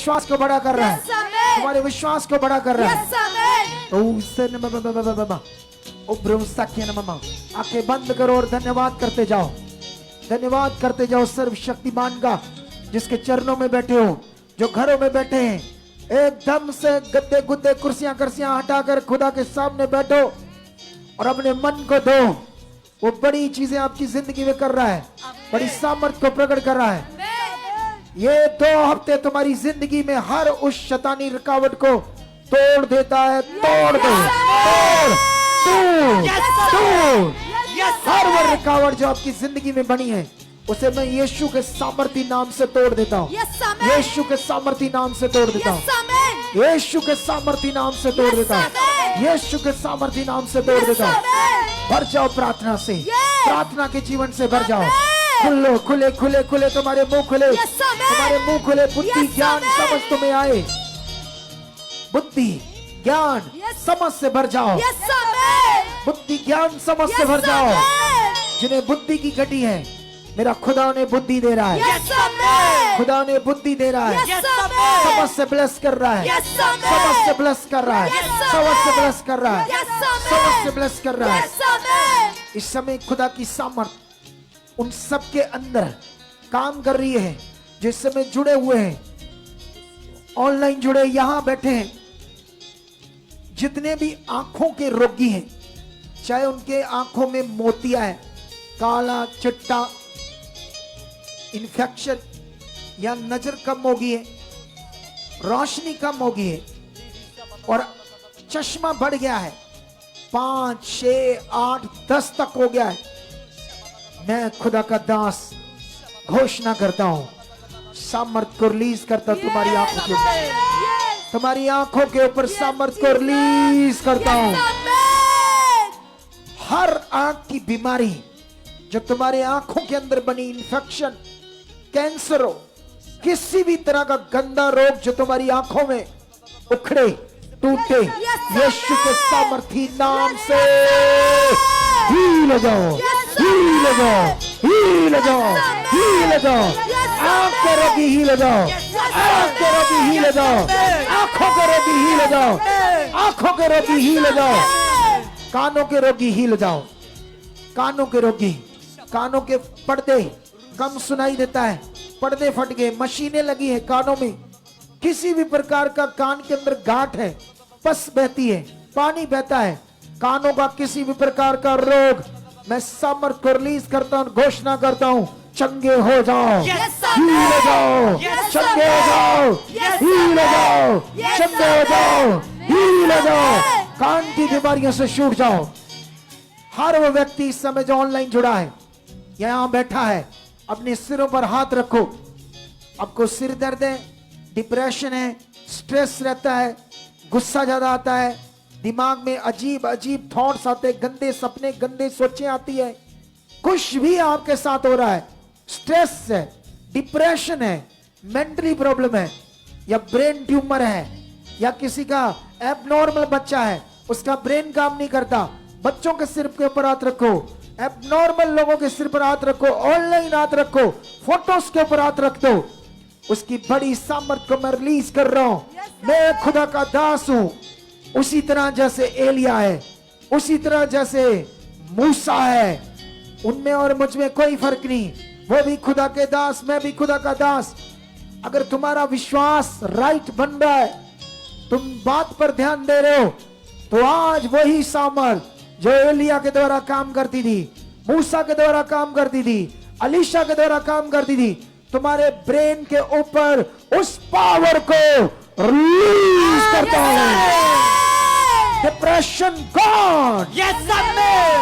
विश्वास को बड़ा कर रहा है, तुम्हारे विश्वास को बड़ा कर रहा है। आंखें बंद करो और धन्यवाद करते जाओ, धन्यवाद करते जाओ सर्वशक्तिमान का, जिसके चरणों में बैठे हो, जो घरों में बैठे हैं, एकदम से गद्दे गुद्दे कुर्सियां कर्सियां हटाकर खुदा के सामने बैठो और अपने मन को दो। वो बड़ी चीजें आपकी जिंदगी में कर रहा है, बड़ी सामर्थ को प्रकट कर रहा है। ये 2 हफ्ते तुम्हारी जिंदगी में हर उस शैतानी रुकावट को तोड़ देता है। तोड़ दो, तोड़ हर वो रुकावट जो आपकी जिंदगी में बनी है, उसे मैं यीशु के सामर्थी नाम से तोड़ देता हूँ। यीशु के सामर्थी नाम से तोड़ देता हूँ। यीशु के सामर्थी नाम से तोड़ देता हूँ। यीशु के सामर्थी नाम से तोड़ देता हूँ। भर जाओ प्रार्थना से, प्रार्थना के जीवन से भर जाओ। खुलो, खुले खुले खुले तुम्हारे मुंह खुले, तुम्हारे मुंह खुले। बुद्धि ज्ञान समझ तुम्हें आए, बुद्धि ज्ञान समझ से भर जाओ। बुद्धि ज्ञान समझ से भर जाओ। जिन्हें बुद्धि की घटी है, मेरा खुदा ने बुद्धि दे रहा है। खुदा ने बुद्धि दे रहा है। समझ से ब्लेस कर रहा है, समझ से ब्लेस कर रहा है, समझ से ब्लेस कर रहा है, समझ से ब्लेस कर रहा है। इस समय खुदा की सामर्थ उन सब के अंदर काम कर रही है जो इस समय जुड़े हुए हैं, ऑनलाइन जुड़े, यहां बैठे हैं। जितने भी आंखों के रोगी हैं, चाहे उनके आंखों में मोतिया है, काला चिट्टा, इन्फेक्शन या नजर कम हो गई है, रोशनी कम हो गई है और चश्मा बढ़ गया है, 5, 6, 8, 10 तक हो गया है, मैं खुदा का दास घोषणा करता हूं, सामर्थ को रिलीज करता हूं तुम्हारी आंखों के ऊपर, तुम्हारी आंखों के ऊपर सामर्थ को रिलीज करता हूं। हर आंख की बीमारी जो तुम्हारे आंखों के अंदर बनी, इन्फेक्शन, कैंसर हो, किसी भी तरह का गंदा रोग जो तुम्हारी आंखों में उखड़े, टूटे, यीशु के सामर्थी नाम से हील हो जाओ, हील हो जाओ, हील हो जाओ, हील हो जाओ। आंख के रोगी हील हो जाओ, आंख के रोगी हील हो जाओ, आंखों के रोगी हील हो जाओ, आंखों के रोगी हील हो जाओ, कानों के रोगी हील हो जाओ, कानों के रोगी, कानों के पर्दे कम सुनाई देता है, पर्दे फट गए, मशीनें लगी है कानों में, किसी भी प्रकार का कान के अंदर गांठ है, पस बहती है, पानी बहता है, कानों का किसी भी प्रकार का रोग, मैं सामर्थ को रिलीज करता हूं, घोषणा करता हूं, चंगे हो जाओ, हील हो जाओ, चंगे हो जाओ, हील हो जाओ, चंगे हो जाओ, हील हो जाओ, कान की बीमारियों से छूट जाओ। हर वो व्यक्ति इस समय जो ऑनलाइन जुड़ा है, यहां बैठा है, अपने सिरों पर हाथ रखो। आपको सिर दर्द है, डिप्रेशन है, स्ट्रेस रहता है, गुस्सा ज्यादा आता है, दिमाग में अजीब अजीब थॉट्स आते, गंदे सपने, गंदे सोचें आती है, कुछ भी आपके साथ हो रहा है, स्ट्रेस है, डिप्रेशन है, मेंटली प्रॉब्लम है, या ब्रेन ट्यूमर है, या किसी का एबनॉर्मल बच्चा है, उसका ब्रेन काम नहीं करता, बच्चों के सिर के ऊपर हाथ रखो, एबनॉर्मल लोगों के सिर पर हाथ रखो, ऑनलाइन हाथ रखो, फोटोज के ऊपर हाथ रख दो, उसकी बड़ी सामर्थ को मैं रिलीज कर रहा हूं। मैं खुदा का दास हूं, उसी तरह जैसे एलिया है, उसी तरह जैसे मूसा है, उनमें और मुझ में कोई फर्क नहीं, वो भी खुदा के दास, मैं भी खुदा का दास। अगर तुम्हारा विश्वास राइट बन रहा है, तुम बात पर ध्यान दे रहे हो, तो आज वही सामर्थ जो एलिया के द्वारा काम करती थी, मूसा के द्वारा काम करती थी, अलीशा के द्वारा काम करती थी, तुम्हारे ब्रेन के ऊपर उस पावर को रिलीज करता हूं। Depression gone,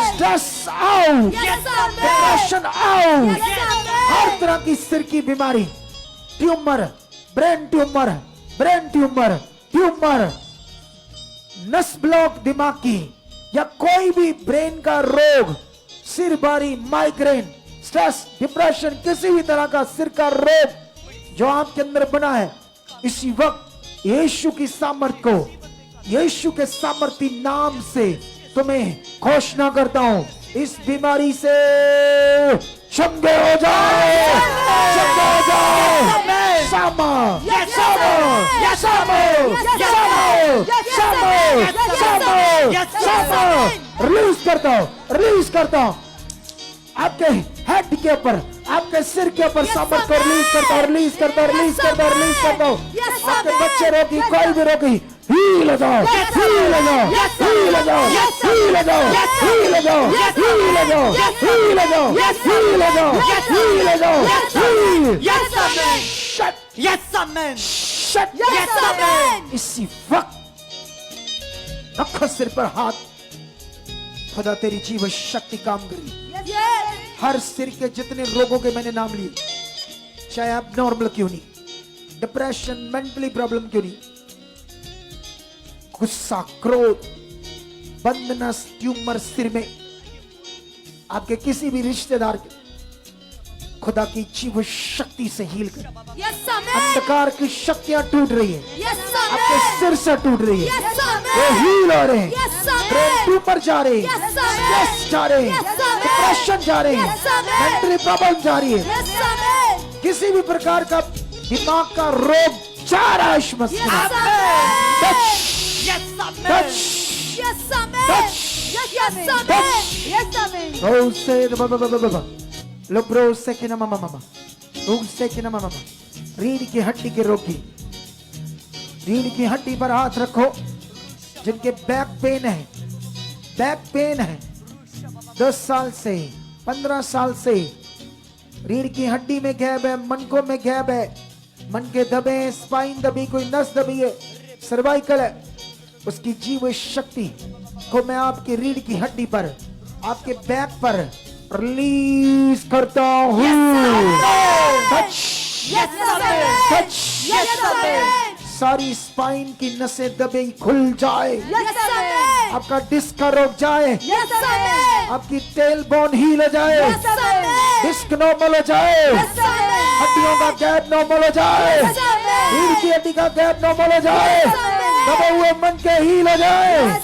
stress out, depression out, हर तरह की सिर की बीमारी, tumour, brain tumour, brain tumour, tumour, नस ब्लॉक दिमाग की, या कोई भी ब्रेन का रोग, सिर बारी, माइग्रेन, स्ट्रेस, डिप्रेशन, किसी भी तरह का सिर का रोग जो आपके अंदर बना है, इसी वक्त यीशु की सामर्थ को, यीशु के सामर्थी नाम से तुम्हें घोषणा करता हूं, इस बीमारी से चंगे हो जाओ, चंगे हो जाओ, सामर्थ, सामर्थ, रिलीज करता हूँ, रिलीज करता हूँ। आपके हेड के ऊपर, आपके सिर के ऊपर सामर्थ को रिलीज करता हूँ, रिलीज करता हूँ, रिलीज करता हूँ, रिलीज करता हूँ। आपके बच्चे रोगी, कोई भी रोगी, हील हो जाओ, हील हो जाओ, हील हो जाओ, हील हो जाओ, हील हो जाओ, हील हो जाओ, हील हो जाओ, हील हो जाओ, हील हो जाओ, हील। Yes, amen. शट, Yes, amen. शट। Yes, amen. इसी वक्त रखो सिर पर हाथ। खुदा तेरी जीवन शक्ति काम करी। हर सिर के जितने रोगों के मैंने नाम लिए, चाहे आप नॉर्मल क्यों नहीं, डिप्रेशन, मेंटली प्रॉब्लम क्यों नहीं, गुस्सा, क्रोध, बंधनस, ट्यूमर सिर में, आपके किसी भी रिश्तेदार के, खुदा की जीव शक्ति से हील कर। अंधकार की शक्तियां टूट रही है, आपके सिर से टूट रही है, वो हील हो रहे हैं, ब्रेन ट्यूमर जा रहे हैं, स्ट्रेस जा रहे हैं, डिप्रेशन जा रहे हैं, मेंटली प्रॉब्लम जा रही है, किसी भी प्रकार का दिमाग का रोग जा रहा है। इस मसीह में रीढ़ की हड्डी के रोगी, रीढ़ की हड्डी पर हाथ रखो। जिनके बैक पेन है, बैक पेन है 10 साल से, 15 साल से, रीढ़ की हड्डी में गैप है, मनकों में गैप है, मन के दबे, स्पाइन दबी, कोई नस दबी है, सर्वाइकल है, उसकी जीव शक्ति को मैं आपकी रीढ़ की हड्डी पर, आपके बैक पर रिलीज करता हूँ। टच, टच, सारी स्पाइन की नसें दबे खुल जाए, आपका डिस्क का रोग जाए, आपकी टेल बोन हील हो जाए, डिस्क नॉर्मल हो जाए, हड्डियों का गैप नॉर्मल हो जाए, रीढ़ की हड्डी का गैप नॉर्मल हो जाए, दबे हुए मन के हील हो जाए,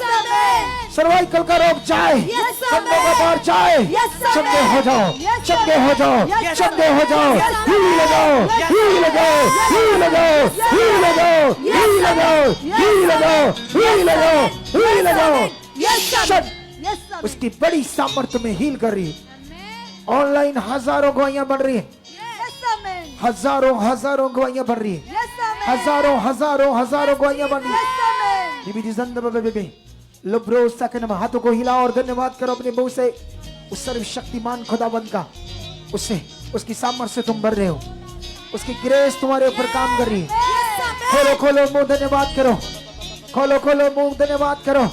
सर्वाइकल का रोग जाए, कंधों का भार जाए, चंगे हो जाओ, चंगे हो जाओ, चंगे हो जाओ, हील हो जाओ, हील हो जाओ, हील हो जाओ, हील हो जाओ, हील हो जाओ, हील हो जाओ, हील हो जाओ, हील हो जाओ। उसकी बड़ी सामर्थ्य में हील कर रही है। ऑनलाइन हजारों गवाहियां बढ़ रही है, हजारों हजारों गवाहियां बढ़ रही है, हजारों हजारों हजारों गवाहियां बढ़ रही है। लुब्रो सकनम, हाथों को हिलाओ और धन्यवाद करो अपने मुंह से उस सर्वशक्तिमान खुदाबंद का। उससे, उसकी सामर्थ्य से तुम भर रहे हो, उसकी ग्रेस तुम्हारे ऊपर काम कर रही है। खोलो खोलो मुंह, धन्यवाद करो, खोलो खोलो मुंह, धन्यवाद करो।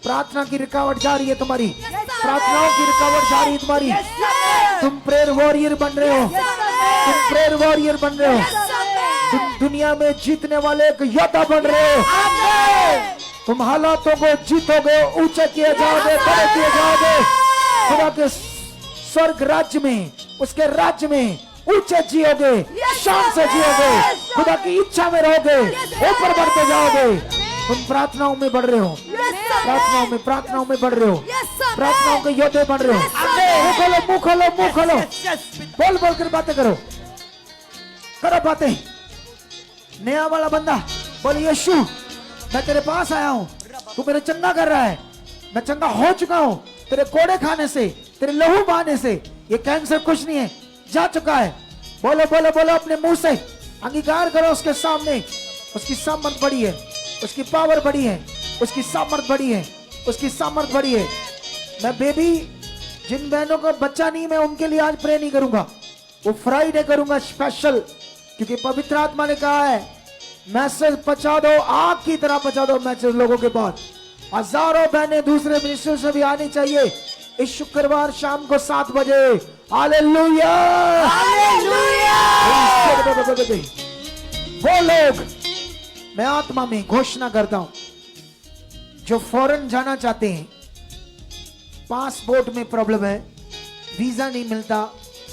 प्रार्थना की रुकावट जा रही है तुम्हारी, प्रार्थनाओं की रुकावट जा रही है तुम्हारी। तुम प्रेयर वॉरियर बन रहे हो, तुम प्रेयर वॉरियर बन रहे हो, तुम दुनिया में जीतने वाले एक योद्धा बन रहे हो। तुम हालातों को जीतोगे, ऊंचे किए जाओगे, बड़े किए जाओगे, खुदा के स्वर्ग राज्य में, उसके राज्य में ऊंचे जियोगे, शान से जियोगे, खुदा की इच्छा में रहोगे, ऊपर बढ़ते जाओगे। तुम प्रार्थनाओं में बढ़ रहे हो, प्रार्थनाओं में, प्रार्थनाओं में बढ़ रहे हो, प्रार्थनाओं के योद्धे बढ़ रहे हो। मुंह खोलो, मुंह खोलो, मुंह खोलो, बोल बोल कर बातें करो, करो बातें। नया वाला बंदा बोल, यीशु मैं तेरे पास आया हूं, तू मेरे चंगा कर रहा है, मैं चंगा हो चुका हूं तेरे कोड़े खाने से, तेरे लहू बहाने से। ये कैंसर कुछ नहीं है, जा चुका है। बोलो बोलो बोलो, अपने मुंह से अंगीकार करो उसके सामने। उसकी सामर्थ बड़ी है, उसकी पावर बड़ी है, उसकी सामर्थ बड़ी है, उसकी सामर्थ बड़ी है। मैं बेबी, जिन बहनों को बच्चा नहीं, मैं उनके लिए आज प्रे नहीं करूंगा, वो फ्राइडे करूंगा स्पेशल, क्योंकि पवित्र आत्मा ने कहा है मैसेज पहुंचा दो, आग की तरह पहुंचा दो मैसेज लोगों के पास। हजारों बहनें दूसरे मिनिस्टर से भी आनी चाहिए इस शुक्रवार शाम को 7 बजे। Hallelujah, hallelujah. वो लोग, मैं आत्मा में घोषणा करता हूं जो फॉरेन जाना चाहते हैं, पासपोर्ट में प्रॉब्लम है, वीजा नहीं मिलता,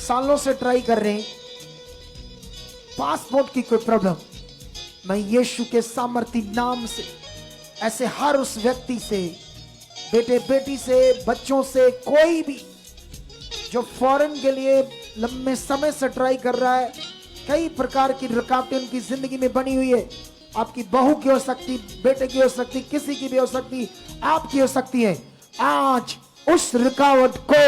सालों से ट्राई कर रहे हैं, पासपोर्ट की कोई प्रॉब्लम, मैं यीशु के सामर्थी नाम से ऐसे हर उस व्यक्ति से, बेटे बेटी से, बच्चों से, कोई भी जो फॉरेन के लिए लंबे समय से ट्राई कर रहा है, कई प्रकार की रुकावटें उनकी जिंदगी में बनी हुई है, आपकी बहू की हो सकती, बेटे की हो सकती, किसी की भी हो सकती, आपकी हो सकती है। आज उस रुकावट को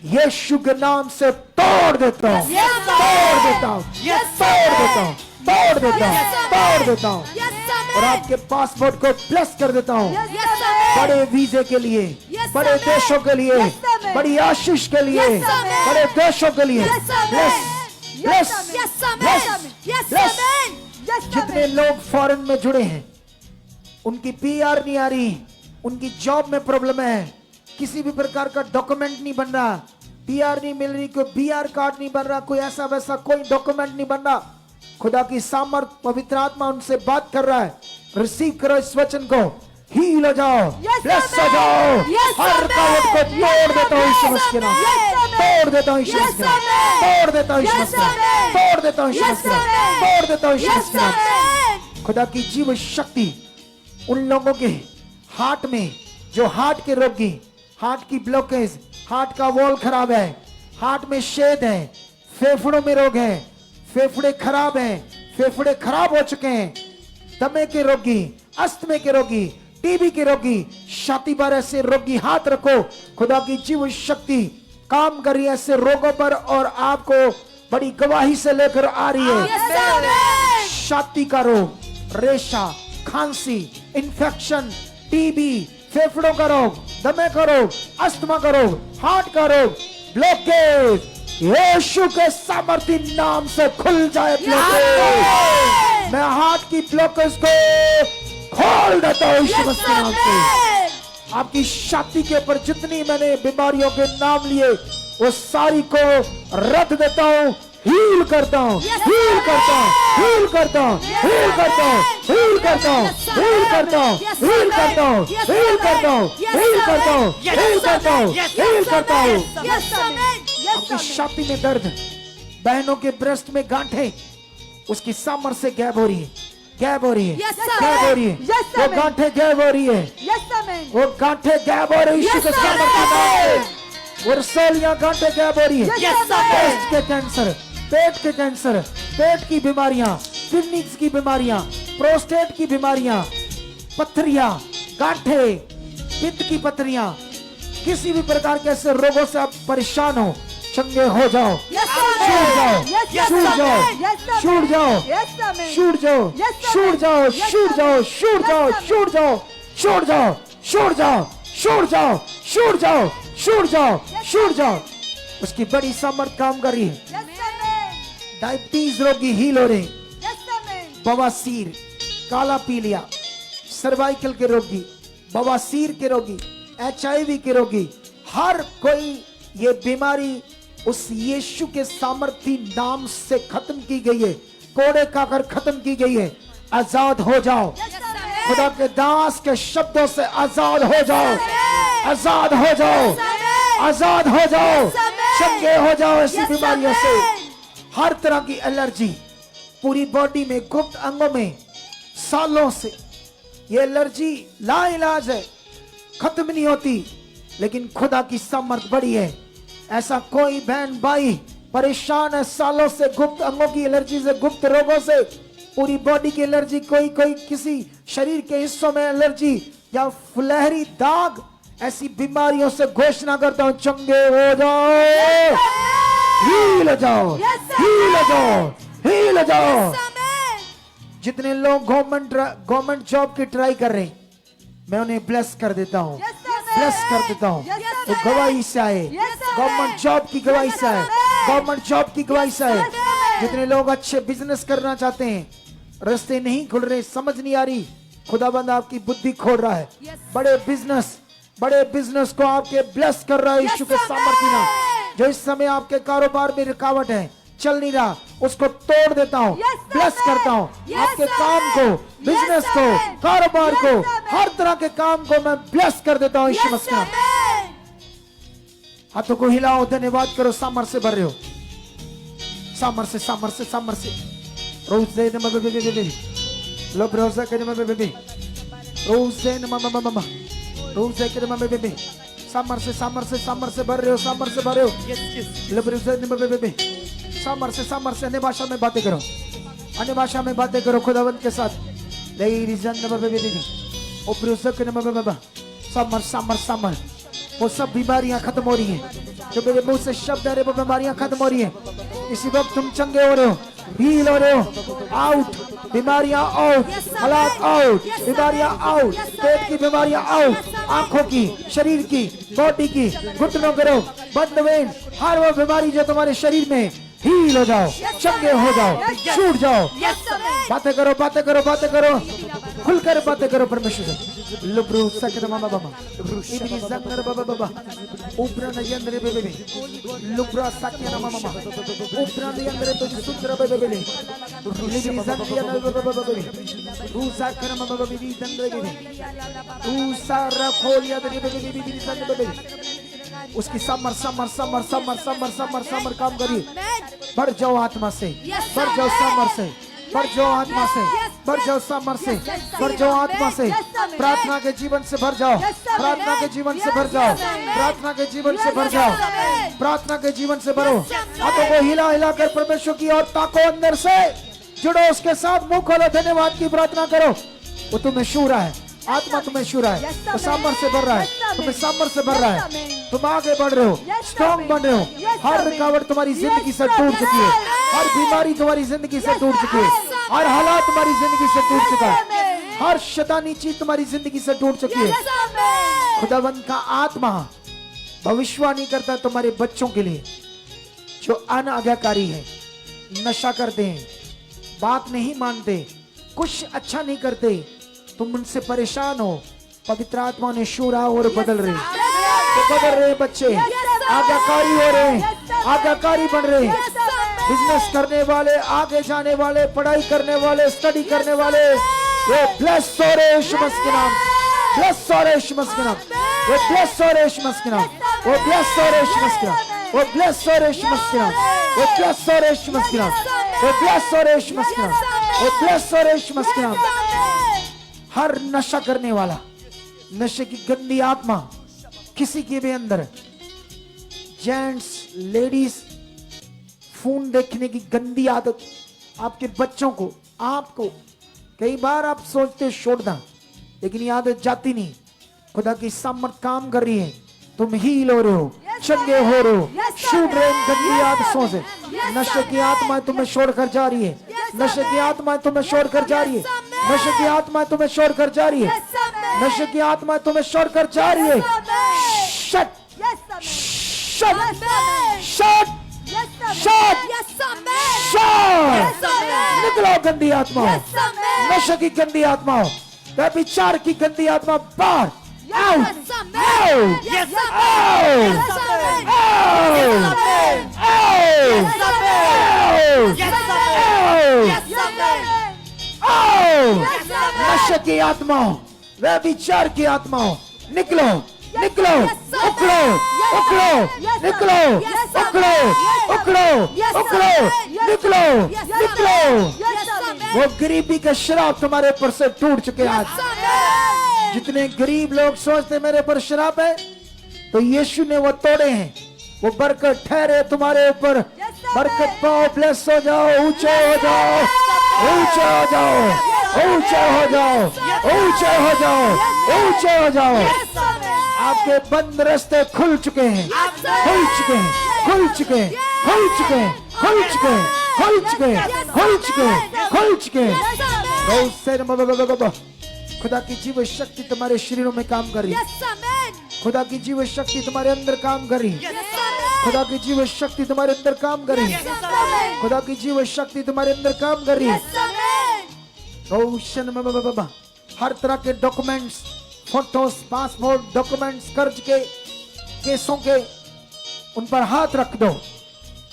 यीशु के नाम से तोड़ देता हूं, Yes, Amen. तोड़ देता हूं, Yes, तोड़ Amen. देता हूं, तोड़ देता हूं, Yes, Amen. तोड़ देता हूं। Yes, और Amen. आपके पासपोर्ट को ब्लेस कर देता हूं, Yes, Amen. बड़े वीजे के लिए, Yes, बड़े Amen. देशों के लिए, Yes, Amen. बड़ी आशीष के लिए, Yes, Amen. बड़े देशों के लिए। Yes, Amen. Bless, bless, Yes, Amen. Bless, Yes, bless. Amen. Yes, जितने Amen. लोग फॉरेन में जुड़े हैं, उनकी पीआर नहीं आ रही, उनकी जॉब में प्रॉब्लम है, किसी भी प्रकार का डॉक्यूमेंट नहीं बन रहा, पीआर नहीं मिल रही, कोई बीआर कार्ड नहीं बन रहा, कोई ऐसा वैसा कोई डॉक्यूमेंट नहीं बन रहा। खुदा की सामर्थ, पवित्र आत्मा उनसे बात कर रहा है। रिसीव करो इस वचन को, हील हो जाओ, Yes, ब्लेस हो Amen. जाओ। Yes, हर Amen. रुकावट को तोड़ देता हूं यीशु Yes, मसीह के नाम से, Amen. तोड़ देता हूं यीशु Yes, मसीह के नाम से, Amen. तोड़ देता हूं यीशु Yes, मसीह के नाम से, Amen. तोड़ देता हूं यीशु Yes, मसीह के नाम से, Amen. तोड़ देता हूं यीशु Yes, मसीह के नाम से। Amen. खुदा की जीव शक्ति उन लोगों के हार्ट में, जो हार्ट के रोगी, हार्ट की ब्लॉकेज, हार्ट का वॉल खराब है, हार्ट में छेद है, फेफड़ों में रोग है, फेफड़े खराब हैं, फेफड़े खराब हो चुके हैं, दमे के रोगी, अस्थमे के रोगी, टीबी के रोगी, छाती पर ऐसे रोगी हाथ रखो। खुदा की जीव शक्ति काम कर रही है ऐसे रोगों पर और आपको बड़ी गवाही से लेकर आ रही है। Yes, Amen. छाती का रोग, रेशा, खांसी, इन्फेक्शन, टीबी, फेफड़ों का रोग, दमे का रोग, अस्थमा का रोग, हार्ट का रोग, ब्लॉकेज यीशु के सामर्थी नाम से खुल जाए। ब्लॉकेज मैं हार्ट की ब्लॉकेज को खोल देता हूं यीशु मसीह के नाम से। आपकी छाती के ऊपर जितनी मैंने बीमारियों के नाम लिए वो सारी को रद्द देता हूं, हील करता हूं, हील करता हूं, हील करता हूं, हील करता हूं, हील करता हूं, हील करता हूं, हील करता हूं, हील करता हूं, हील करता हूं, हील करता हूं, हील करता हूं। Yes, Amen. Yes, आपकी Amen. छाती में दर्द, बहनों के ब्रेस्ट में गांठें, उसकी सामर्थ से गैप हो रही है, गैप हो रही है, Yes, sir. गैप हो रही है, Yes, वो Amen. गांठें गैप हो रही है, Yes, Amen. वो गांठें गैप हो रही है यीशु Yes, के sir. सामर्थ के नाम से। वो रसोलियां गांठें गैप हो रही है। Yes, sir. ब्रेस्ट के कैंसर, पेट के कैंसर, पेट की बीमारियां, किडनीज की बीमारियां, प्रोस्टेट की बीमारियां, पथरियां, गांठे, पित्त की पथरियां, किसी भी प्रकार के ऐसे रोगों से आप परेशान हो, चंगे हो जाओ, Yes, छूट जाओ, Amen. Yes, छूट जाओ, Amen. Yes, Amen. छूट जाओ, Yes, Amen. छूट जाओ, Yes, Amen. छूट जाओ, Yes, छूट जाओ, Amen. छूट Yes, जाओ, Amen. छूट जाओ, छूट जाओ, छूट जाओ, छूट जाओ, छूट जाओ, छूट जाओ, छूट जाओ। उसकी बड़ी सामर्थ काम कर रही है। Yes, Amen. डायबिटीज रोगी हील हो रहे हैं, Yes, Amen. बवासीर, काला पीलिया, सर्वाइकल के रोगी, बवासीर के रोगी, HIV के रोगी, हर कोई ये बीमारी उस यीशु के सामर्थी नाम से खत्म की गई है, कोड़े काकर खत्म की गई है। आजाद हो जाओ, Yes, Amen. खुदा के दास के शब्दों से आजाद हो जाओ, आजाद हो जाओ, आजाद हो जाओ, चंगे हो जाओ ऐसी Yes, बीमारियों से। Amen. हर तरह की एलर्जी पूरी बॉडी में, गुप्त अंगों में, सालों से ये एलर्जी लाइलाज है, खत्म नहीं होती, लेकिन खुदा की सामर्थ बड़ी है। ऐसा कोई बहन भाई परेशान है सालों से गुप्त अंगों की एलर्जी से, गुप्त रोगों से, पूरी बॉडी की एलर्जी, कोई कोई किसी शरीर के हिस्सों में एलर्जी या फुलहरी दाग, ऐसी बीमारियों से घोषणा करता हूं, चंगे हो जाओ, हील हो जाओ, हील हो जाओ, हील हो जाओ। Yes, Amen. जितने लोग गवर्नमेंट जॉब की ट्राई कर रहे हैं, मैं उन्हें ब्लेस कर देता हूं, Yes, Amen. ब्लेस कर देता हूं। Yes, वो Amen. गवाही से आए, Yes, Amen. गवर्नमेंट जॉब की गवाही से आए, Yes, Amen. गवर्नमेंट जॉब की गवाही से आए। Yes, Amen. जितने लोग अच्छे बिजनेस करना चाहते हैं, रास्ते नहीं खुल रहे, समझ नहीं आ रही, खुदाबंद आपकी बुद्धि खोल रहा है। Yes. बड़े बिजनेस को आपके ब्लेस कर रहा है Yes, यीशु के Amen. सामर्थी नाम। जो इस समय आपके कारोबार में रुकावट है, चल नहीं रहा, उसको तोड़ देता हूँ, Yes, ब्लेस Amen. करता हूँ। Yes, आपके Amen. काम को, बिजनेस Yes, को, Amen. कारोबार Yes, को, Amen. हर तरह के काम को मैं ब्लेस कर देता हूँ यीशु Yes, मसीह के नाम। Amen. हाथों को हिलाओ, धन्यवाद करो, सामर्थ से भर रहे हो, सामर्थ से, सामर्थ से, सामर्थ से। रोज से नम बे बे बे, लो ब्रोसा के नम बे बे, रोज से नम म म म, रोज से के नम बे बे, सामर्थ से, सामर्थ से, सामर्थ से भर रहे हो, सामर्थ से भर रहे हो। लो ब्रोसा नम बे बे, सामर्थ से, अन्य भाषा में बातें करो, अन्य भाषा में बातें करो खुदावंत के साथ। Ladies and gentlemen, समर वो सब बीमारियां खत्म हो रही हैं जो मेरे मुंह से शब्द आ रहे वो बीमारियां खत्म हो रही हैं इसी वक्त तुम चंगे हो रहे हो हील हो रहे हो आउट बीमारियां आउट हालात आउट बीमारियां आउट पेट की बीमारियां आउट आंखों की शरीर की बॉडी की घुटनों करो बंद वेन हर वो बीमारी जो तुम्हारे शरीर में हील हो जाओ चंगे हो जाओ छूट जाओ बातें करो खुलकर बातें करो परमेश्वर से लुब्रू सकना मामा बाबा इबनी जंगर बाबा बाबा ऊपरा नयंद्रे बेबे लुब्रा sakya मामा मामा ऊपरा नयंद्रे बेबे सुंदर बेबे बेबे इबनी जंगिया बाबा बाबा बेबे रूसा कर मामा बाबा इबनी जंद्रे बेबे रूसा खोलिया दे बेबे इबनी जंद्रे बेबे उसकी समर काम करिए बढ़ जाओ आत्मा से बढ़ जाओ समर से बढ़ जाओ आत्मा से बढ़ जाओ समर से बढ़ जाओ आत्मा से प्रार्थना के जीवन से भर जाओ प्रार्थना के जीवन से भर जाओ प्रार्थना के जीवन से भर जाओ प्रार्थना के जीवन से भरो हाथों को हिला हिला कर परमेश्वर की ओर ताको अंदर से जुड़ो उसके साथ मुंह खोलो धन्यवाद की प्रार्थना करो वो तुम्हें छू रहा है आत्मा तुम्हें छू रहा है वो सामर से भर रहा है तुम्हें सामर से भर रहा है तुम आगे बढ़ रहे हो स्ट्रॉन्ग बन रहे हो हर रुकावट तुम्हारी जिंदगी से टूट चुकी है हर बीमारी तुम्हारी जिंदगी से टूट चुकी है हर हालात तुम्हारी जिंदगी से टूट चुका है हर शैतानी चीज तुम्हारी जिंदगी से टूट चुकी है खुदावंत का आत्मा भविष्यवाणी करता है तुम्हारे बच्चों के लिए जो अनाज्ञाकारी है नशा करते हैं बात नहीं मानते कुछ अच्छा नहीं करते तुम उनसे परेशान हो पवित्र आत्मा ने शूरा और बदल रहे बच्चे आज्ञाकारी हो रहे आज्ञाकारी बन रहे बिजनेस करने वाले आगे जाने वाले पढ़ाई करने वाले स्टडी करने वाले वो ब्लेस हो रहे यीशु मसीह के नाम ब्लेस हो रहे यीशु मसीह के नाम वो ब्लेस हो रहे यीशु मसीह के नाम वो ब्लेस हो रहे यीशु मसीह के नाम वो ब्लेस हो रहे यीशु मसीह के नाम वो ब्लेस हो रहे यीशु मसीह के नाम वो ब्लेस हो रहे यीशु मसीह के नाम वो ब्लेस हो रहे यीशु मसीह के नाम हर नशा करने वाला नशे की गंदी आत्मा किसी के भी अंदर जेंट्स लेडीज फोन देखने की गंदी आदत आपके बच्चों को आपको कई बार आप सोचते छोड़ दा लेकिन ये आदत जाती नहीं खुदा की सामर्थ काम कर रही है तुम हील हो रहे हो चंगे हो रहे हो छूट रहे गंदी आदतों से नशे की आत्मा तुम्हें छोड़कर जा रही है नशे की आत्मा तुम्हें छोड़कर जा रही है नशे की आत्मा तुम्हें छोड़कर जा रही है नशे की आत्मा तुम्हें छोड़कर जा रही है shut shut shut shut shut निकलो गंदी आत्मा नशे की गंदी आत्मा व्यभिचार की गंदी आत्मा बाहर out नशे की आत्माओं व्यभिचार की आत्माओं निकलो निकलो उखड़ो उखड़ो निकलो उखड़ो उखड़ो उखड़ो निकलो निकलो वो गरीबी का श्राप तुम्हारे ऊपर से टूट चुके आज जितने गरीब लोग सोचते मेरे पर श्राप है तो यीशु ने वो तोड़े हैं वो बरकत ठहरे तुम्हारे ऊपर बरकत पाओ ब्लेस हो जाओ ऊंचे हो जाओ ऊंचे हो जाओ ऊंचे हो जाओ ऊंचे हो जाओ ऊंचे हो जाओ आपके बंद रास्ते खुल चुके हैं खुल चुके हैं खुल चुके हैं खुल चुके हैं खुल चुके हैं खुल चुके हैं खुल चुके हैं खुल चुके हैं खुदा की जीव शक्ति तुम्हारे शरीरों में काम कर रही है खुदा की जीव शक्ति तुम्हारे अंदर काम कर रही है खुदा की जीव शक्ति तुम्हारे अंदर काम कर रही है खुदा की जीव शक्ति तुम्हारे अंदर काम कर रही है रोशन बाबा हर तरह के डॉक्यूमेंट्स फोटोस पासपोर्ट डॉक्यूमेंट्स कर्ज के केसों के उन पर हाथ रख दो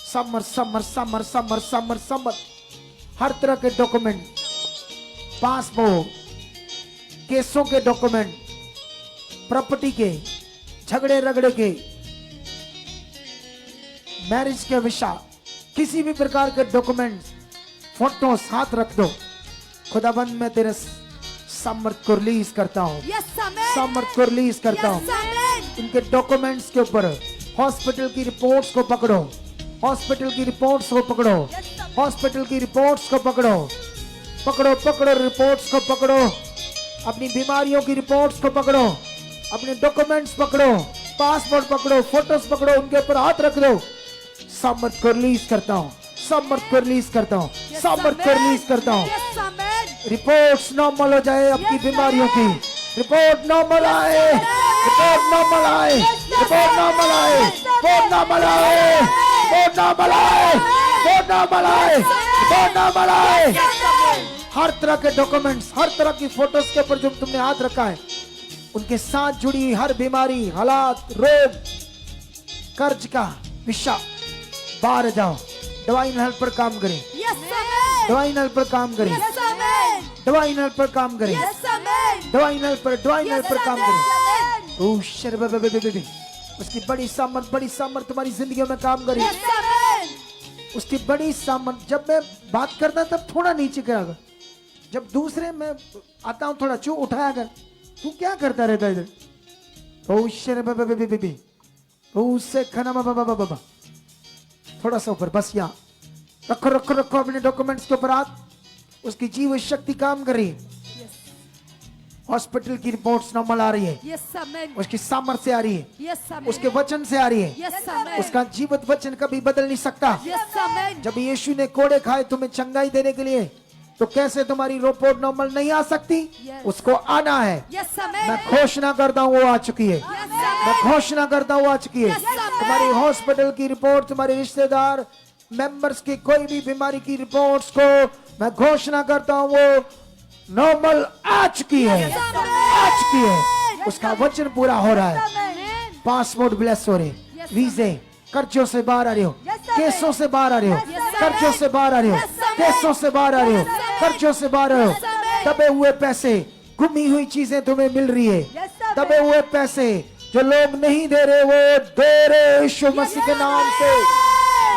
समर समर समर समर समर समर हर तरह के डॉक्यूमेंट पासपोर्ट केसों के डॉक्यूमेंट प्रॉपर्टी के झगड़े रगड़े के मैरिज के विषय किसी भी प्रकार के डॉक्यूमेंट्स फोटोस हाथ रख दो खुदाबंद मैं तेरे सामर्थ को रिलीज करता हूँ सामर्थ को रिलीज करता हूँ इनके डॉक्यूमेंट्स के ऊपर हॉस्पिटल की रिपोर्ट्स को पकड़ो हॉस्पिटल की रिपोर्ट्स को पकड़ो हॉस्पिटल की रिपोर्ट्स को पकड़ो पकड़ो पकड़ो रिपोर्ट्स को पकड़ो, अपनी बीमारियों की रिपोर्ट्स को पकड़ो, अपने डॉक्यूमेंट्स पकड़ो, पासपोर्ट पकड़ो, फोटोज पकड़ो, उनके ऊपर हाथ रख दो। सामर्थ को रिलीज करता हूँ, सामर्थ को रिलीज करता हूँ, सामर्थ को रिलीज करता हूँ। Yes, amen. रिपोर्ट्स नॉर्मल हो जाए आपकी बीमारियों की, रिपोर्ट नॉर्मल आए, रिपोर्ट नॉर्मल आए, रिपोर्ट नॉर्मल आए, रिपोर्ट नॉर्मल आए, रिपोर्ट नॉर्मल आए, रिपोर्ट नॉर्मल आए, रिपोर्ट नॉर्मल आए। हर तरह के डॉक्यूमेंट्स, हर तरह की फोटोज के ऊपर जो तुमने हाथ रखा है, उनके साथ जुड़ी हर बीमारी, हालात, रोग, कर्ज का विषय बाहर जाओ। डिवाइन हेल्प पर काम करें, Yes, amen. डिवाइन हेल्प पर काम करें, Yes, amen. डिवाइन हेल्प पर काम करें, Yes, amen. डिवाइन हेल्प पर काम करें। Amen. ओ शर बे बे बे बे बे। उसकी बड़ी सामर्थ तुम्हारी जिंदगियों में काम करी। Yes, amen. उसकी बड़ी सामर्थ। जब मैं बात करता तब थोड़ा नीचे गिरा कर, जब दूसरे में आता हूं थोड़ा चू उठाया कर। तू क्या करता रहता इधर? ओ शर बे बे बे बे बे। ओ से खाना बाबा बाबा, थोड़ा सा ऊपर, बस यहाँ रखो रखो रखो अपने डॉक्यूमेंट्स के ऊपर हाथ। उसकी जीव शक्ति काम कर रही है। हॉस्पिटल की रिपोर्ट्स नॉर्मल आ रही है, Yes, amen. उसकी सामर्थ से आ रही है, Yes, amen. उसके वचन से आ रही है। Yes, amen. उसका जीवित वचन कभी बदल नहीं सकता। Yes, amen. जब यीशु ने कोड़े खाए तुम्हें चंगाई देने के लिए, तो कैसे तुम्हारी रिपोर्ट नॉर्मल नहीं आ सकती? Yes. उसको आना है। Yes, amen. मैं घोषणा करता हूँ वो आ चुकी है। Yes, मैं amen. घोषणा करता हूँ आ चुकी है। Yes, amen. तुम्हारी हॉस्पिटल की रिपोर्ट, तुम्हारे रिश्तेदार मेंबर्स की कोई भी बीमारी की रिपोर्ट्स को मैं घोषणा करता हूँ वो नॉर्मल आ चुकी है, Yes, amen. आ चुकी है। उसका वचन पूरा हो रहा है। Amen. पासपोर्ट ब्लेस हो रहे, Yes, वीजे, कर्जों से बाहर आ रहे हो, Yes, sir. केसों से बाहर आ रहे हो, Yes, sir. कर्जों से बाहर आ रहे हो, Yes, sir. केसों से बाहर आ रहे हो, Yes, sir. कर्जों से बाहर आ रहे Yes, हो। sir. दबे हुए पैसे, गुमी हुई चीजें तुम्हें मिल रही है। Yes, sir. दबे हुए पैसे जो लोग नहीं दे रहे वो दे रहे यीशु मसीह के नाम से।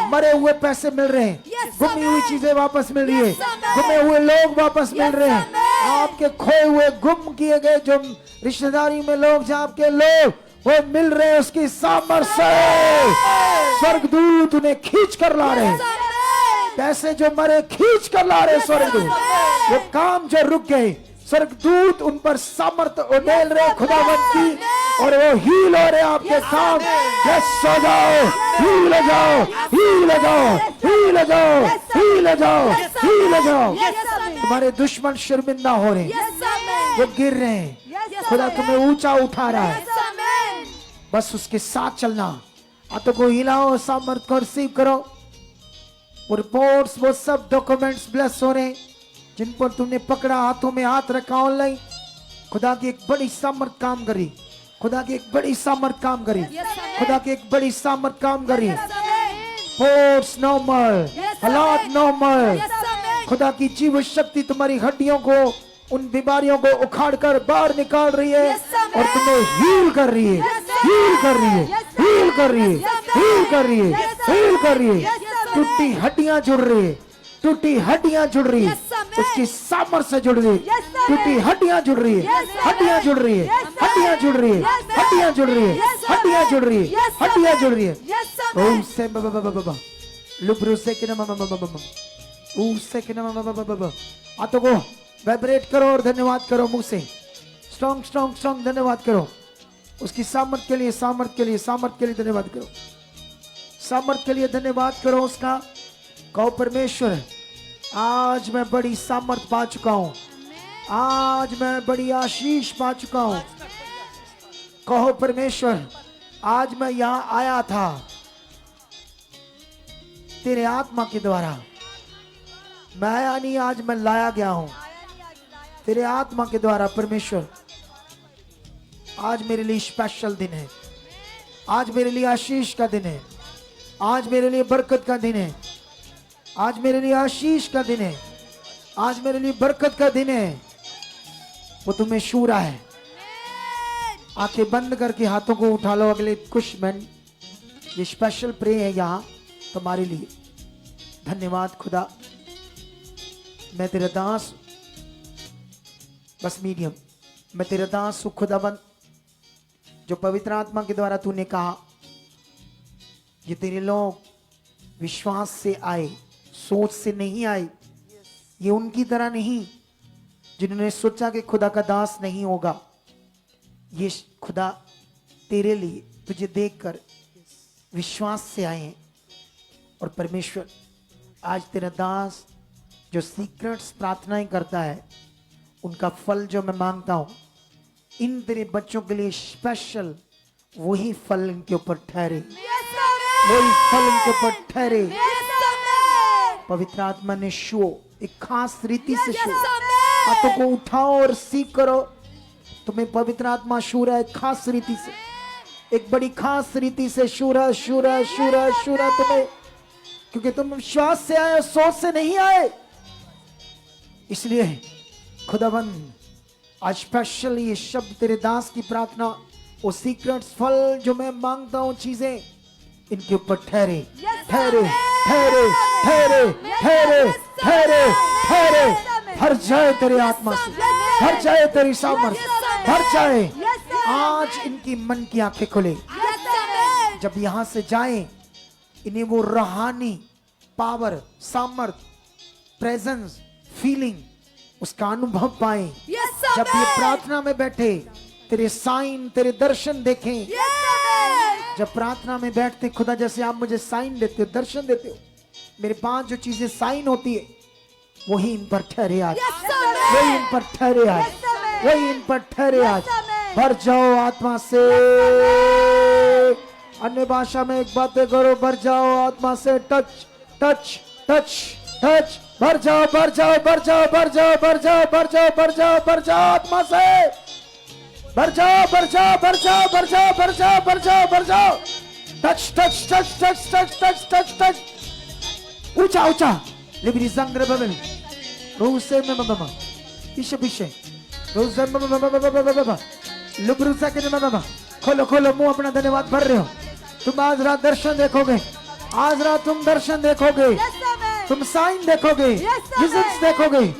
मरे हुए पैसे मिल रहे हैं, Yes, गुमी हुई sir. चीजें वापस मिल रही है, Yes, sir. गुमे हुए लोग वापस मिल Yes, रहे हैं। sir. आपके खोए हुए, गुम किए गए जो रिश्तेदारी में लोग, जहाँ आपके लोग वो मिल रहे हैं, उसकी सामर्थ से स्वर्गदूत उन्हें खींच कर ला रहे हैं। पैसे जो मरे खींच कर ला रहे स्वर्गदूत। वो काम जो रुक गए, स्वर्गदूत उन पर सामर्थ उड़ेल रहे खुदावंत की, और वो हील हो रहे आपके काम। यस हो जाओ, हील हो जाओ, हील हो जाओ, हील हो जाओ, हील हो जाओ, हील हो जाओ। तुम्हारे दुश्मन शर्मिंदा हो रहे हैं, वो गिर रहे हैं, खुदा तुम्हें ऊंचा उठा रहा है। बस उसके साथ चलना। हाथों को हिलाओ, सामर्थ को रिसीव करो। वो रिपोर्ट्स, वो सब डॉक्यूमेंट्स ब्लेस हो रहे हैं जिन पर तुमने पकड़ा, हाथों में हाथ रखा ऑनलाइन। खुदा की एक बड़ी सामर्थ काम करी, खुदा की एक बड़ी सामर्थ काम करी, खुदा की एक बड़ी सामर्थ काम करी। रिपोर्ट्स नॉर्मल, हालात नॉर्मल। खुदा की जीव शक्ति तुम्हारी हड्डियों को, उन बीमारियों को उखाड़ कर बाहर निकाल रही है और तुम्हें हील कर रही है, हील कर रही है, हील कर रही है, हील कर रही है, हील कर रही है। टूटी हड्डियां जुड़ रही है, टूटी हड्डियां जुड़ रही है, उसकी सामर्थ से जुड़ रही है। टूटी हड्डियां जुड़ रही है, हड्डियां जुड़ रही है, हड्डियां जुड़ रही है, हड्डियां जुड़ रही है, हड्डियां जुड़ रही है, हड्डियां जुड़ रही है। ओम से बाबा लुब्रु से के नम ऊ से के नम। हाथों को वाइब्रेट करो और धन्यवाद करो मुंह से। स्ट्रॉन्ग स्ट्रॉन्ग स्ट्रॉन्ग धन्यवाद करो उसकी सामर्थ के लिए, सामर्थ के लिए, सामर्थ के लिए धन्यवाद करो, सामर्थ के लिए धन्यवाद करो उसका। कहो परमेश्वर आज मैं बड़ी सामर्थ पा चुका हूं, आज मैं बड़ी आशीष पा चुका हूं। कहो परमेश्वर आज मैं यहां आया था तेरे आत्मा के द्वारा, मैं आया नहीं, आज मैं लाया गया हूं तेरे आत्मा के द्वारा। परमेश्वर आज मेरे लिए स्पेशल दिन है, आज मेरे लिए आशीष का दिन है, आज मेरे लिए बरकत का दिन है, आज मेरे लिए आशीष का दिन है, आज मेरे लिए बरकत का दिन है। वो तुम्हें छू रहा है। आंखें बंद करके हाथों को उठा लो। अगले कुछ मिनट ये स्पेशल प्रे है यहाँ तुम्हारे लिए। धन्यवाद खुदा, मैं तेरा दास, बस मीडियम, मैं तेरा दास हूं खुदाबंद, जो पवित्र आत्मा के द्वारा तूने कहा ये तेरे लोग विश्वास से आए, सोच से नहीं आए, ये उनकी तरह नहीं जिन्होंने सोचा कि खुदा का दास नहीं होगा। ये खुदा तेरे लिए, तुझे देखकर विश्वास से आए हैं। और परमेश्वर आज तेरा दास जो सीक्रेट्स प्रार्थनाएं करता है, उनका फल जो मैं मांगता हूं, इन तेरे बच्चों के लिए स्पेशल वही फल इनके ऊपर ठहरे, वही फल इनके ऊपर ठहरे। पवित्र आत्मा ने छुओ, एक खास रीति से छुओ। हाथों को उठाओ और सीख करो। तुम्हें पवित्र आत्मा छू रहा है खास रीति से, एक बड़ी खास रीति से छू रहा तुम्हें, क्योंकि तुम विश्वास से आए, सोच से नहीं आए। इसलिए खुदाबंद आज स्पेशल ये शब्द तेरे दास की प्रार्थना, वो सीक्रेट्स फल जो मैं मांगता हूं, चीजें इनके ऊपर ठहरे ठहरे ठहरे ठहरे ठहरे ठहरे ठहरे। भर जाए तेरे आत्मा से, भर जाए तेरी सामर्थ्य, भर जाए। आज इनकी मन की आंखें खुले, जब यहां से जाएं इन्हें वो रूहानी पावर, सामर्थ, प्रेजेंस, फीलिंग, उसका अनुभव पाए। जब ये प्रार्थना में बैठे तेरे साइन, तेरे दर्शन देखें। जब प्रार्थना में बैठते खुदा, जैसे आप मुझे साइन देते हो, दर्शन देते हो, मेरे पास जो चीजें साइन होती है वही इन पर ठहरे आज, वही इन पर ठहरे आज, वही इन पर ठहरे आज। भर जाओ आत्मा से। अन्य भाषा में एक बातें करो, भर जाओ आत्मा से। Touch touch touch touch. भर जाओ भर जाओ भर जाओ भर जाओ भर जाओ भर जाओ भर जाओ भर जाओ आत्मा से। भर जाओ भर जाओ भर जाओ भर जाओ भर जाओ भर जाओ भर जाओ। Touch touch touch touch touch touch touch touch. ऊंचा ऊंचा लिबरी संग्र बबल रोसे में ममा पीछे पीछे रोसे में ममा लुब्रू सेकंड में ममा। खोलो खोलो मुंह अपना, धन्यवाद भर रहे हो तुम। आज रात दर्शन देखोगे, आज रात तुम दर्शन देखोगे, तुम साइन देखोगे, विजन्स देखोगे।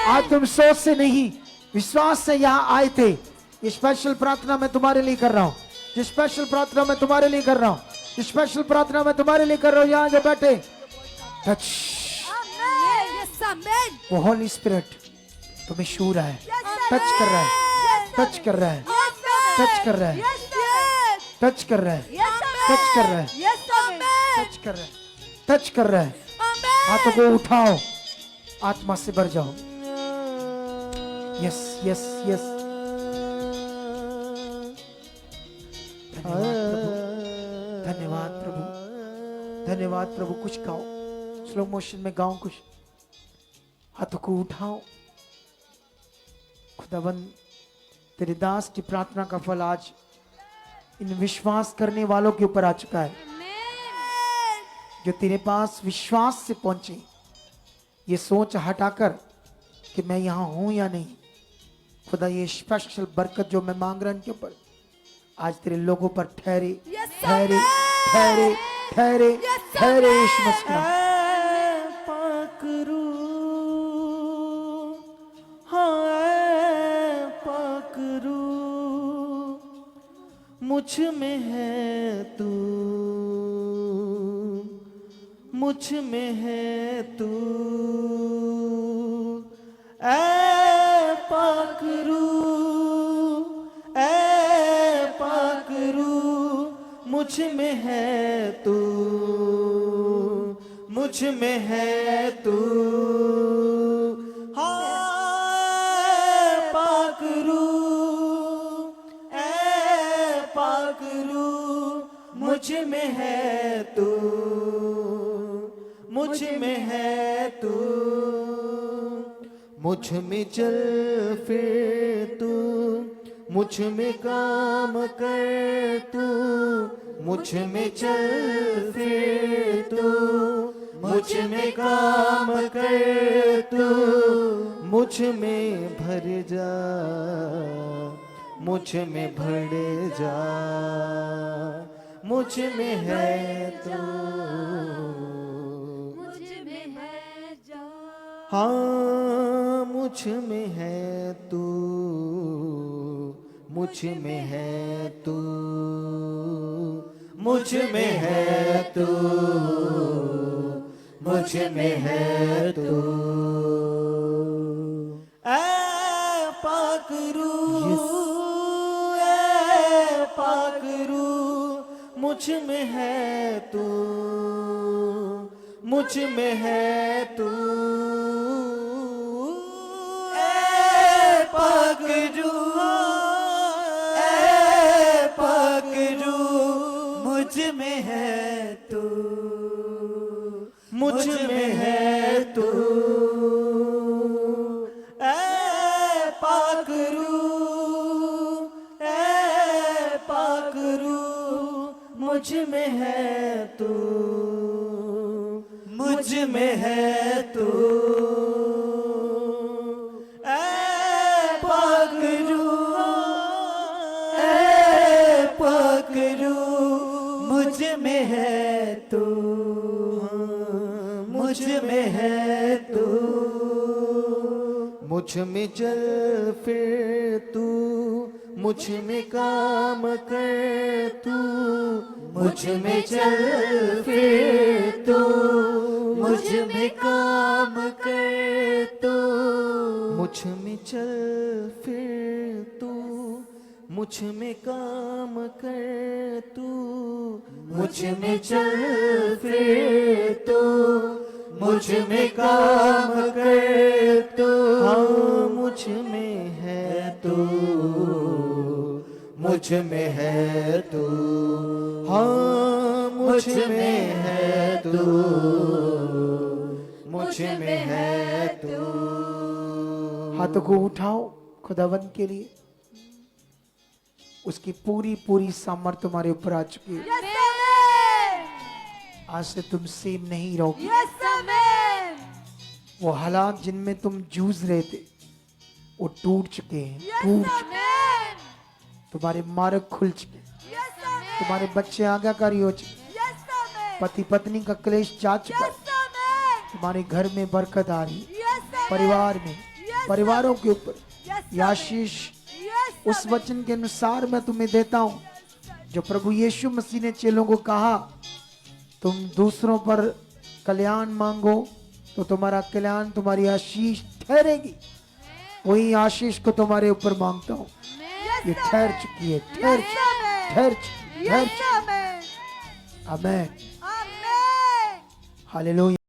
आज तुम सोच से नहीं, विश्वास से यहाँ आए थे। ये स्पेशल प्रार्थना मैं तुम्हारे लिए कर रहा हूँ, ये स्पेशल प्रार्थना मैं तुम्हारे लिए कर रहा हूँ, ये स्पेशल प्रार्थना मैं तुम्हारे लिए कर रहा हूँ। यहाँ जो बैठे, टच, वो होली स्पिरिट तुम्हें छू रहा है, टच कर रहा है, टच कर रहा है, टच कर रहा है, टच कर रहा है, टच कर रहा है, टच कर रहा है, टच कर रहा है। हाथों को उठाओ, आत्मा से भर जाओ। Yes yes yes. धन्यवाद प्रभु, धन्यवाद प्रभु। कुछ गाओ, स्लो मोशन में गाओ कुछ। हाथों को उठाओ। खुदाबंद तेरे दास की प्रार्थना का फल आज इन विश्वास करने वालों के ऊपर आ चुका है, जो तेरे पास विश्वास से पहुंचे। ये सोच हटाकर कि मैं यहां हूं या नहीं, खुदा ये स्पेशल बरकत जो मैं मांग रहा हूं इनके ऊपर आज तेरे लोगों पर ठहरे ठहरे ठहरे ठहरे ठहरे। यीशु मसीह पकड़ू, हाँ पकड़ू, मुझ में है तू, मुझ में है तू। ऐ पकड़ू, ऐ पकड़ू, मुझ में है तू, मुझ में है तू। हाँ पकड़ू, ऐ पकड़ू, मुझ में है तू, मुझ में है तू। मुझ में चल फिर तू, मुझ में काम कर तू, मुझ में चल फिर तू, मुझ में काम कर तू। मुझ में भर जा, मुझ में भर जा, मुझ में है तू, हाँ मुझ में है तू, मुझ में है तू, मुझ में है तू, मुझ में है तू। पाक रूह ए पाक रूह मुझ में है तू, मुझ में है तू ए पाक रूह ए पाक रूह मुझ में है तू, मुझ में है तू ए पाक रूह ए पाक रूह मुझ में है तू, मुझ में है तू ए पाक रूह ए पाक रूह मुझ में है तू, मुझ में है तू मुझ में चल फिर तू, मुझ में काम कर तू, मुझ में चल फिर तू, मुझ में काम कर तू, मुझ में चल फिर तू, मुझ में काम कर तू, मुझ में चल फिर तू, मुझ में काम कर तू, हाँ मुझ में है तू, मुझ में है तू, हाँ मुझ में है तू, मुझ में है तू। हाथों को उठाओ खुदावन के लिए। उसकी पूरी पूरी सामर्थ तुम्हारे ऊपर आ चुकी है। Yes, amen. आज से तुम सेम नहीं रहोगे। Yes, amen. वो हालात जिनमें तुम जूझ रहे थे वो टूट चुके हैं, Yes, टूट चुके। amen. तुम्हारे मार्ग खुल चुके, Yes, amen. तुम्हारे बच्चे आज्ञाकारी हो चुके, Yes, amen. पति पत्नी का क्लेश जा चुका, Yes, amen. तुम्हारे घर में बरकत आ रही, Yes, amen. परिवार में, Yes, परिवारों के ऊपर Yes, amen. याशीष Yes, उस वचन के अनुसार मैं तुम्हें देता हूं जो प्रभु यीशु मसीह ने चेलों को कहा, तुम दूसरों पर कल्याण मांगो तो तुम्हारा कल्याण, तुम्हारी आशीष ठहरेगी। वही आशीष को तुम्हारे ऊपर मांगता हूं। Amen. ये ठहर चुकी है, ठहर Yes, चुकी, amen. ठहर चुकी, ठहर Yes, चुकी। amen. आमेन, Amen. हालेलुया।